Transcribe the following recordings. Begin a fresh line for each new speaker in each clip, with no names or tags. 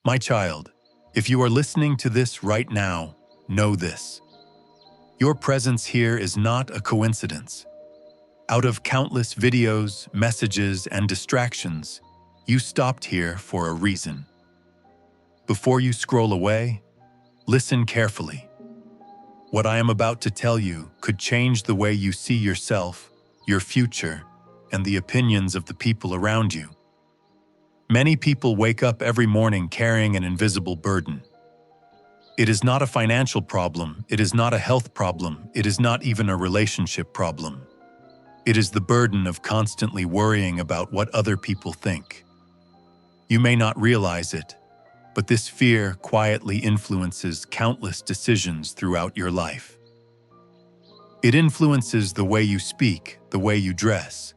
My child, if you are listening to this right now, know this. Your presence here is not a coincidence. Out of countless videos, messages, and distractions, you stopped here for a reason. Before you scroll away, listen carefully. What I am about to tell you could change the way you see yourself, your future, and the opinions of the people around you. Many people wake up every morning carrying an invisible burden. It is not a financial problem, it is not a health problem, it is not even a relationship problem. It is the burden of constantly worrying about what other people think. You may not realize it, but this fear quietly influences countless decisions throughout your life. It influences the way you speak, the way you dress,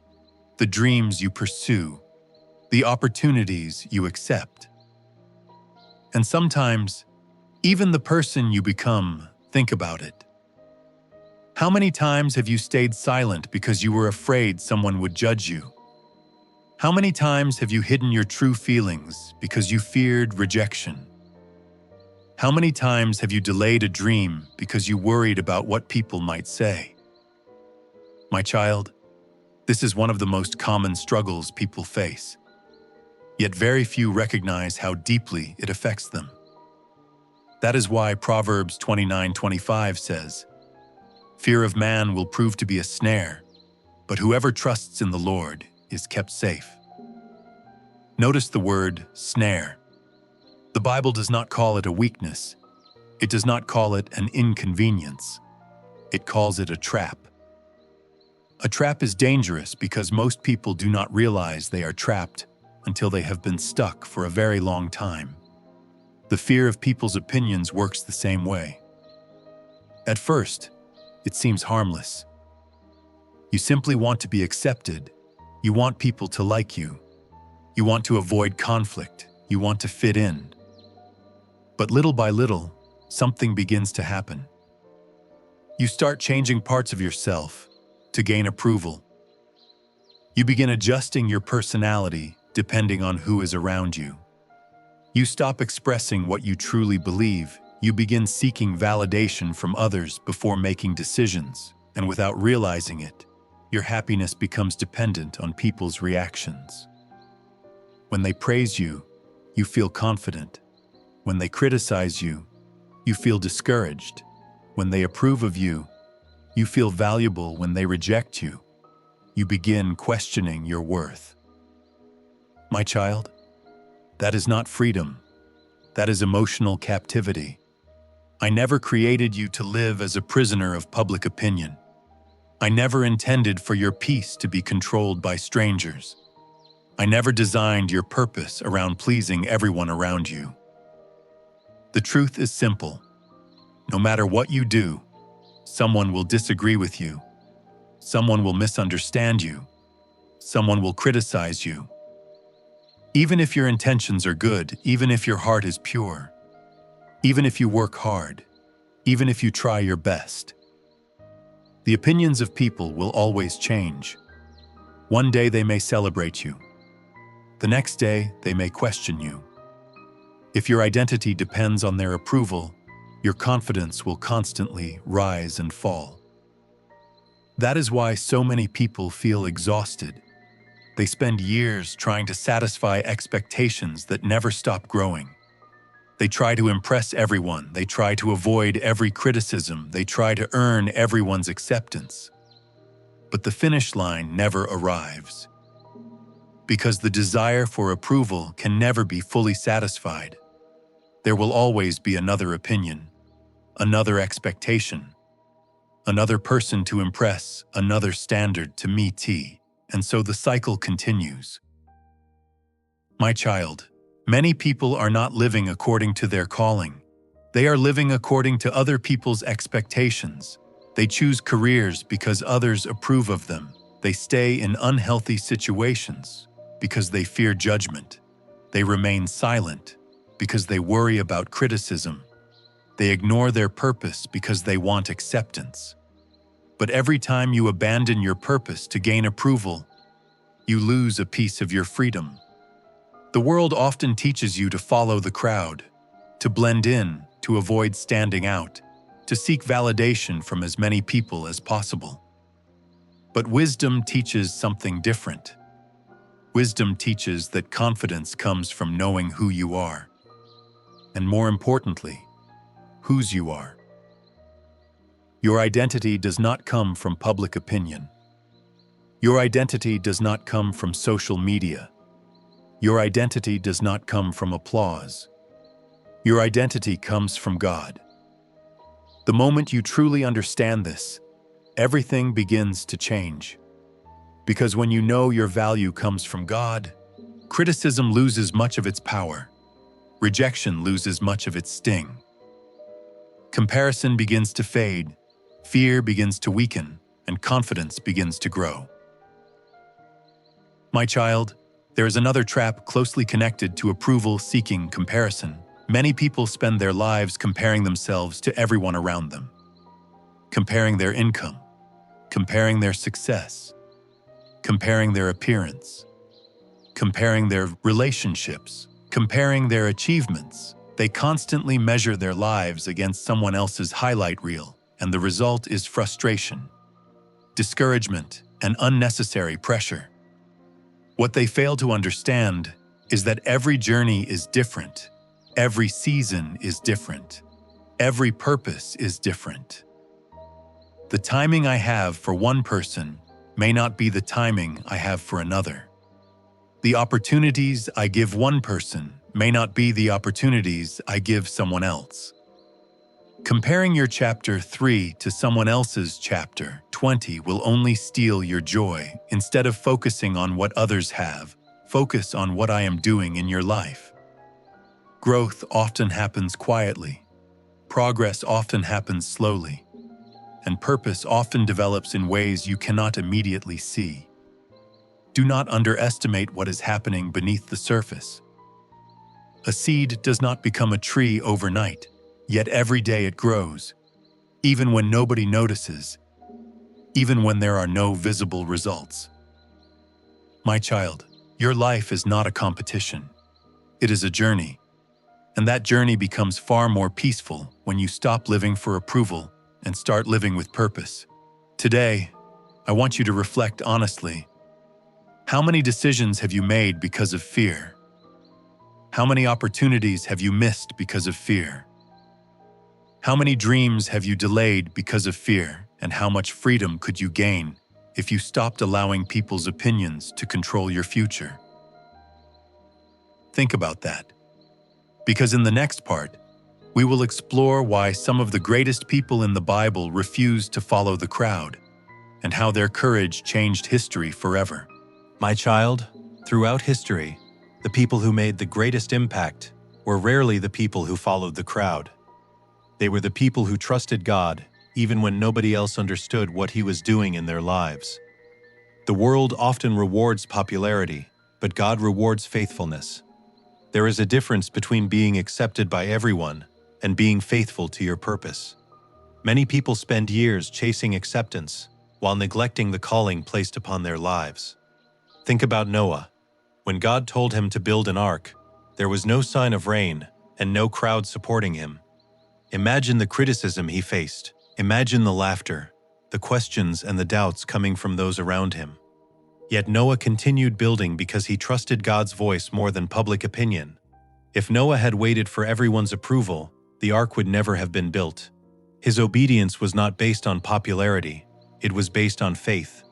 the dreams you pursue, the opportunities you accept. And sometimes, even the person you become. Think about it. How many times have you stayed silent because you were afraid someone would judge you? How many times have you hidden your true feelings because you feared rejection? How many times have you delayed a dream because you worried about what people might say? My child, this is one of the most common struggles people face. Yet very few recognize how deeply it affects them. That is why Proverbs 29:25 says, "Fear of man will prove to be a snare, but whoever trusts in the Lord is kept safe." Notice the word snare. The Bible does not call it a weakness. It does not call it an inconvenience. It calls it a trap. A trap is dangerous because most people do not realize they are trapped until they have been stuck for a very long time. The fear of people's opinions works the same way. At first, it seems harmless. You simply want to be accepted. You want people to like you. You want to avoid conflict. You want to fit in. But little by little, something begins to happen. You start changing parts of yourself to gain approval. You begin adjusting your personality depending on who is around you. You stop expressing what you truly believe. You begin seeking validation from others before making decisions, and without realizing it, your happiness becomes dependent on people's reactions. When they praise you, you feel confident. When they criticize you, you feel discouraged. When they approve of you, you feel valuable. When they reject you, you begin questioning your worth. My child, that is not freedom. That is emotional captivity. I never created you to live as a prisoner of public opinion. I never intended for your peace to be controlled by strangers. I never designed your purpose around pleasing everyone around you. The truth is simple. No matter what you do, someone will disagree with you. Someone will misunderstand you. Someone will criticize you. Even if your intentions are good, even if your heart is pure, even if you work hard, even if you try your best, the opinions of people will always change. One day they may celebrate you. The next day they may question you. If your identity depends on their approval, your confidence will constantly rise and fall. That is why so many people feel exhausted. They spend years trying to satisfy expectations that never stop growing. They try to impress everyone. They try to avoid every criticism. They try to earn everyone's acceptance. But the finish line never arrives. Because the desire for approval can never be fully satisfied. There will always be another opinion, another expectation, another person to impress, another standard to meet. And so the cycle continues. My child, many people are not living according to their calling. They are living according to other people's expectations. They choose careers because others approve of them. They stay in unhealthy situations because they fear judgment. They remain silent because they worry about criticism. They ignore their purpose because they want acceptance. But every time you abandon your purpose to gain approval, you lose a piece of your freedom. The world often teaches you to follow the crowd, to blend in, to avoid standing out, to seek validation from as many people as possible. But wisdom teaches something different. Wisdom teaches that confidence comes from knowing who you are, and more importantly, whose you are. Your identity does not come from public opinion. Your identity does not come from social media. Your identity does not come from applause. Your identity comes from God. The moment you truly understand this, everything begins to change. Because when you know your value comes from God, criticism loses much of its power. Rejection loses much of its sting. Comparison begins to fade, fear begins to weaken, and confidence begins to grow. My child, there is another trap closely connected to approval-seeking comparison. Many people spend their lives comparing themselves to everyone around them. Comparing their income, comparing their success, comparing their appearance, comparing their relationships, comparing their achievements. They constantly measure their lives against someone else's highlight reel, and the result is frustration, discouragement, and unnecessary pressure. What they fail to understand is that every journey is different, every season is different, every purpose is different. The timing I have for one person may not be the timing I have for another. The opportunities I give one person may not be the opportunities I give someone else. Comparing your chapter 3 to someone else's chapter 20 will only steal your joy. Instead of focusing on what others have, focus on what I am doing in your life. Growth often happens quietly. Progress often happens slowly. And purpose often develops in ways you cannot immediately see. Do not underestimate what is happening beneath the surface. A seed does not become a tree overnight, yet every day it grows, even when nobody notices, even when there are no visible results. My child, your life is not a competition. It is a journey, and that journey becomes far more peaceful when you stop living for approval and start living with purpose. Today, I want you to reflect honestly. How many decisions have you made because of fear? How many opportunities have you missed because of fear? How many dreams have you delayed because of fear, and how much freedom could you gain if you stopped allowing people's opinions to control your future? Think about that. Because in the next part, we will explore why some of the greatest people in the Bible refused to follow the crowd, and how their courage changed history forever.
My child, throughout history, the people who made the greatest impact were rarely the people who followed the crowd. They were the people who trusted God, even when nobody else understood what He was doing in their lives. The world often rewards popularity, but God rewards faithfulness. There is a difference between being accepted by everyone and being faithful to your purpose. Many people spend years chasing acceptance while neglecting the calling placed upon their lives. Think about Noah. When God told him to build an ark, there was no sign of rain and no crowd supporting him. Imagine the criticism he faced. Imagine the laughter, the questions and the doubts coming from those around him. Yet Noah continued building because he trusted God's voice more than public opinion. If Noah had waited for everyone's approval, the ark would never have been built. His obedience was not based on popularity, it was based on faith.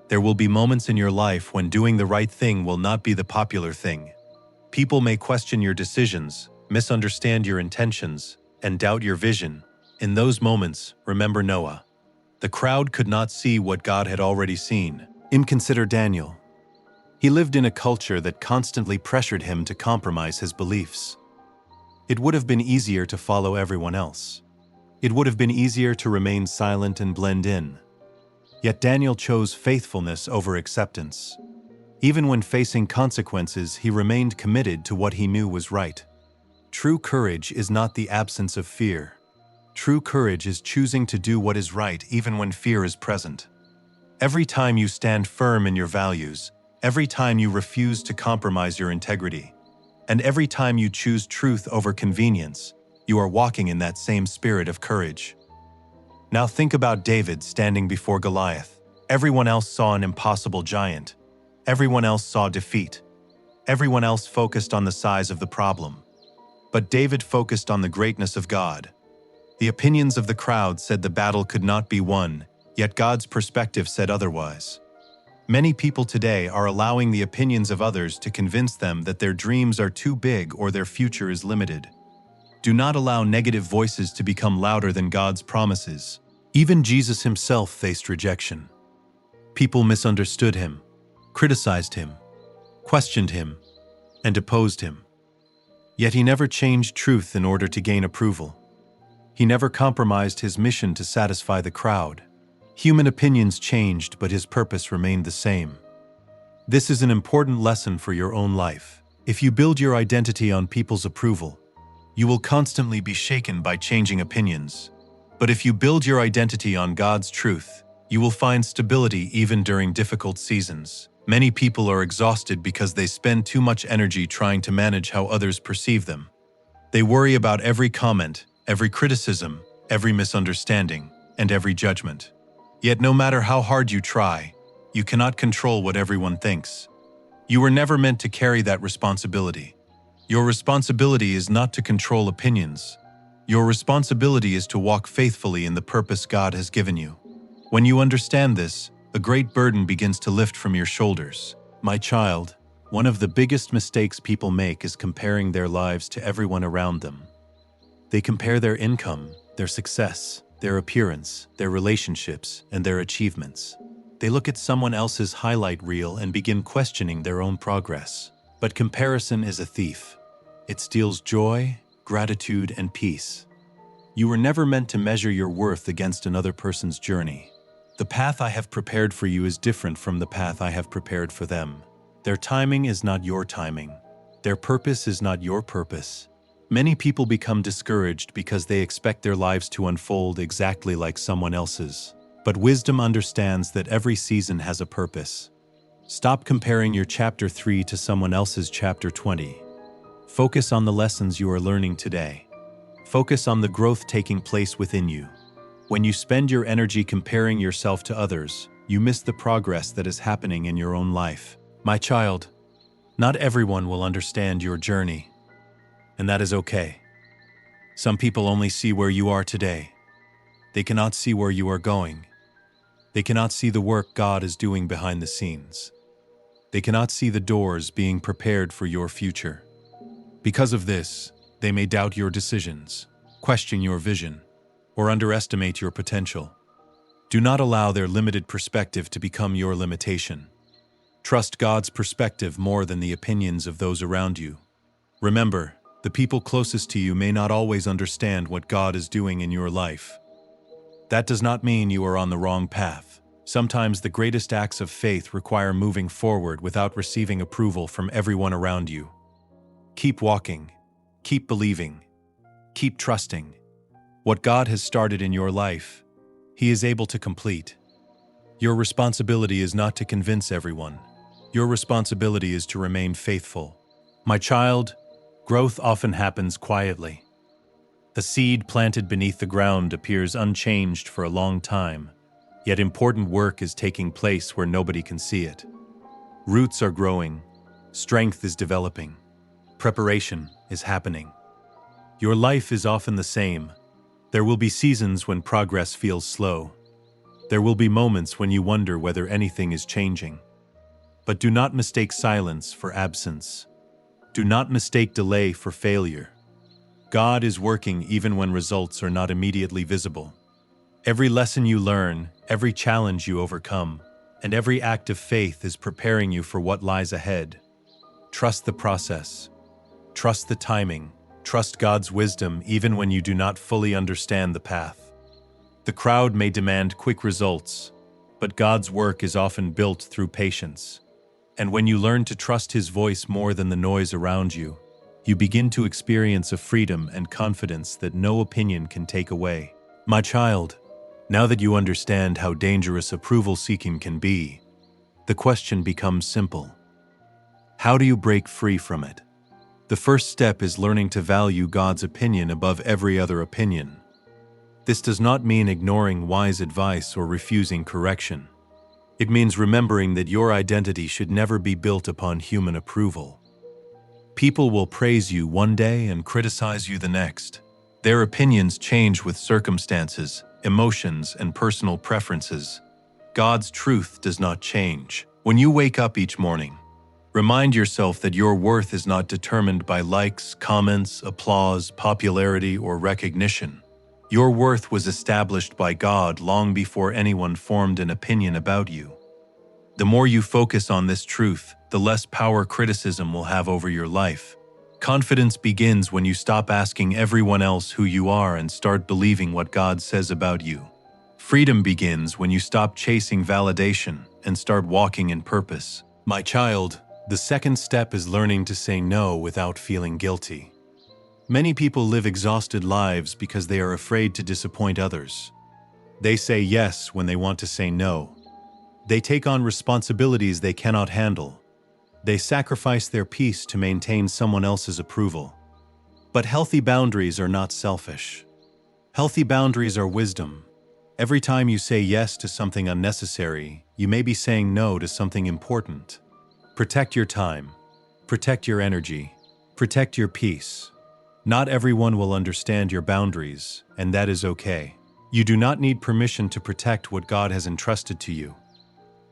There will be moments in your life when doing the right thing will not be the popular thing. People may question your decisions, misunderstand your intentions, and doubt your vision. In those moments, remember Noah. The crowd could not see what God had already seen. Consider Daniel. He lived in a culture that constantly pressured him to compromise his beliefs. It would have been easier to follow everyone else. It would have been easier to remain silent and blend in. Yet Daniel chose faithfulness over acceptance. Even when facing consequences, he remained committed to what he knew was right. True courage is not the absence of fear. True courage is choosing to do what is right even when fear is present. Every time you stand firm in your values, every time you refuse to compromise your integrity, And every time you choose truth over convenience, you are walking in that same spirit of courage. Now think about David standing before Goliath. Everyone else saw an impossible giant. Everyone else saw defeat. Everyone else focused on the size of the problem. But David focused on the greatness of God. The opinions of the crowd said the battle could not be won, yet God's perspective said otherwise. Many people today are allowing the opinions of others to convince them that their dreams are too big or their future is limited. Do not allow negative voices to become louder than God's promises. Even Jesus himself faced rejection. People misunderstood him, criticized him, questioned him, and opposed him. Yet he never changed truth in order to gain approval. He never compromised his mission to satisfy the crowd. Human opinions changed, but his purpose remained the same. This is an important lesson for your own life. If you build your identity on people's approval, you will constantly be shaken by changing opinions. But if you build your identity on God's truth, you will find stability even during difficult seasons. Many people are exhausted because they spend too much energy trying to manage how others perceive them. They worry about every comment, every criticism, every misunderstanding, and every judgment. Yet no matter how hard you try, you cannot control what everyone thinks. You were never meant to carry that responsibility. Your responsibility is not to control opinions. Your responsibility is to walk faithfully in the purpose God has given you. When you understand this, a great burden begins to lift from your shoulders. My child, one of the biggest mistakes people make is comparing their lives to everyone around them. They compare their income, their success, their appearance, their relationships, and their achievements. They look at someone else's highlight reel and begin questioning their own progress. But comparison is a thief. It steals joy, gratitude, and peace. You were never meant to measure your worth against another person's journey. The path I have prepared for you is different from the path I have prepared for them. Their timing is not your timing. Their purpose is not your purpose. Many people become discouraged because they expect their lives to unfold exactly like someone else's. But wisdom understands that every season has a purpose. Stop comparing your chapter 3 to someone else's chapter 20. Focus on the lessons you are learning today. Focus on the growth taking place within you. When you spend your energy comparing yourself to others, you miss the progress that is happening in your own life. My child, not everyone will understand your journey. And that is okay. Some people only see where you are today. They cannot see where you are going. They cannot see the work God is doing behind the scenes. They cannot see the doors being prepared for your future. Because of this, they may doubt your decisions, question your vision, or underestimate your potential. Do not allow their limited perspective to become your limitation. Trust God's perspective more than the opinions of those around you. Remember, the people closest to you may not always understand what God is doing in your life. That does not mean you are on the wrong path. Sometimes the greatest acts of faith require moving forward without receiving approval from everyone around you. Keep walking, keep believing, keep trusting. What God has started in your life, He is able to complete. Your responsibility is not to convince everyone. Your responsibility is to remain faithful. My child, growth often happens quietly. The seed planted beneath the ground appears unchanged for a long time, yet important work is taking place where nobody can see it. Roots are growing, strength is developing, preparation is happening. Your life is often the same. There will be seasons when progress feels slow. There will be moments when you wonder whether anything is changing. But do not mistake silence for absence. Do not mistake delay for failure. God is working even when results are not immediately visible. Every lesson you learn, every challenge you overcome, and every act of faith is preparing you for what lies ahead. Trust the process. Trust the timing. Trust God's wisdom even when you do not fully understand the path. The crowd may demand quick results, but God's work is often built through patience. And when you learn to trust His voice more than the noise around you, you begin to experience a freedom and confidence that no opinion can take away. My child, now that you understand how dangerous approval seeking can be, the question becomes simple. How do you break free from it? The first step is learning to value God's opinion above every other opinion. This does not mean ignoring wise advice or refusing correction. It means remembering that your identity should never be built upon human approval. People will praise you one day and criticize you the next. Their opinions change with circumstances, emotions, and personal preferences. God's truth does not change. When you wake up each morning, remind yourself that your worth is not determined by likes, comments, applause, popularity, or recognition. Your worth was established by God long before anyone formed an opinion about you. The more you focus on this truth, the less power criticism will have over your life. Confidence begins when you stop asking everyone else who you are and start believing what God says about you. Freedom begins when you stop chasing validation and start walking in purpose. My child, the second step is learning to say no without feeling guilty. Many people live exhausted lives because they are afraid to disappoint others. They say yes when they want to say no. They take on responsibilities they cannot handle. They sacrifice their peace to maintain someone else's approval. But healthy boundaries are not selfish. Healthy boundaries are wisdom. Every time you say yes to something unnecessary, you may be saying no to something important. Protect your time. Protect your energy. Protect your peace. Not everyone will understand your boundaries, and that is okay. You do not need permission to protect what God has entrusted to you.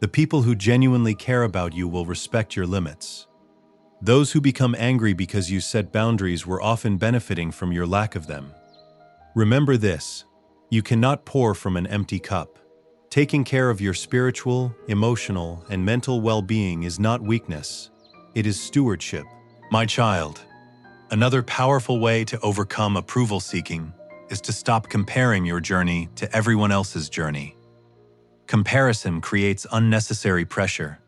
The people who genuinely care about you will respect your limits. Those who become angry because you set boundaries were often benefiting from your lack of them. Remember this: you cannot pour from an empty cup. Taking care of your spiritual, emotional, and mental well-being is not weakness. It is stewardship. My child, another powerful way to overcome approval seeking is to stop comparing your journey to everyone else's journey. Comparison creates unnecessary pressure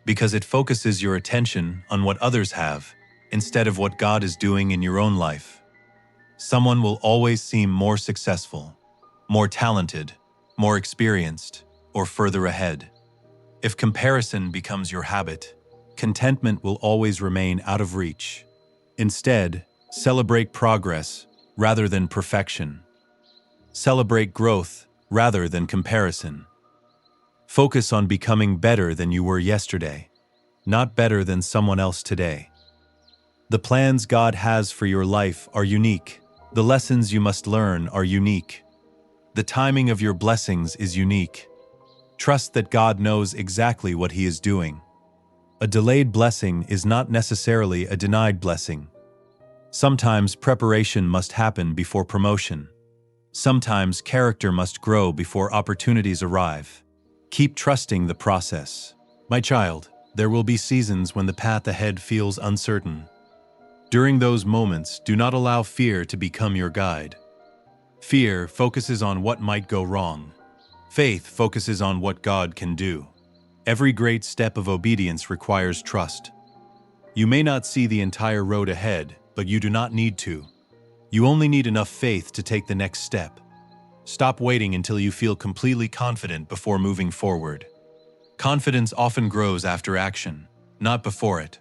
because it focuses your attention on what others have instead of what God is doing in your own life. Someone will always seem more successful, more talented, more experienced, or further ahead. If comparison becomes your habit, contentment will always remain out of reach. Instead, celebrate progress rather than perfection. Celebrate growth rather than comparison. Focus on becoming better than you were yesterday, not better than someone else today. The plans God has for your life are unique. The lessons you must learn are unique. The timing of your blessings is unique. Trust that God knows exactly what He is doing. A delayed blessing is not necessarily a denied blessing. Sometimes preparation must happen before promotion. Sometimes character must grow before opportunities arrive. Keep trusting the process. My child, there will be seasons when the path ahead feels uncertain. During those moments, do not allow fear to become your guide. Fear focuses on what might go wrong. Faith focuses on what God can do. Every great step of obedience requires trust. You may not see the entire road ahead, but you do not need to. You only need enough faith to take the next step. Stop waiting until you feel completely confident before moving forward. Confidence often grows after action, not before it.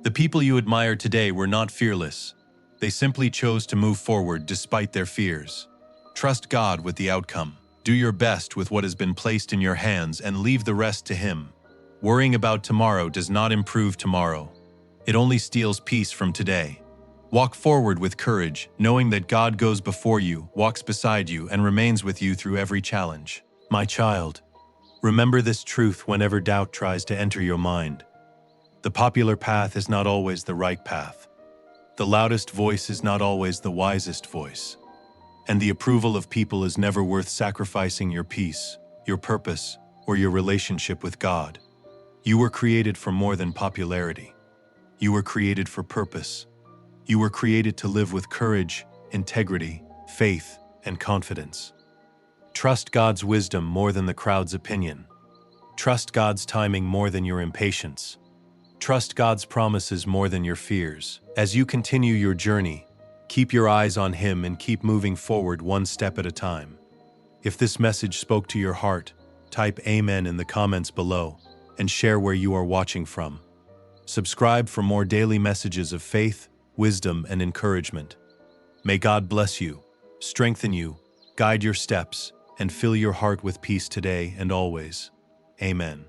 The people you admire today were not fearless. They simply chose to move forward despite their fears. Trust God with the outcome. Do your best with what has been placed in your hands and leave the rest to Him. Worrying about tomorrow does not improve tomorrow. It only steals peace from today. Walk forward with courage, knowing that God goes before you, walks beside you, and remains with you through every challenge. My child, remember this truth whenever doubt tries to enter your mind. The popular path is not always the right path. The loudest voice is not always the wisest voice. And the approval of people is never worth sacrificing your peace, your purpose, or your relationship with God. You were created for more than popularity. You were created for purpose. You were created to live with courage, integrity, faith, and confidence. Trust God's wisdom more than the crowd's opinion. Trust God's timing more than your impatience. Trust God's promises more than your fears. As you continue your journey, keep your eyes on Him and keep moving forward one step at a time. If this message spoke to your heart, type Amen in the comments below and share where you are watching from. Subscribe for more daily messages of faith, wisdom, and encouragement. May God bless you, strengthen you, guide your steps, and fill your heart with peace today and always. Amen.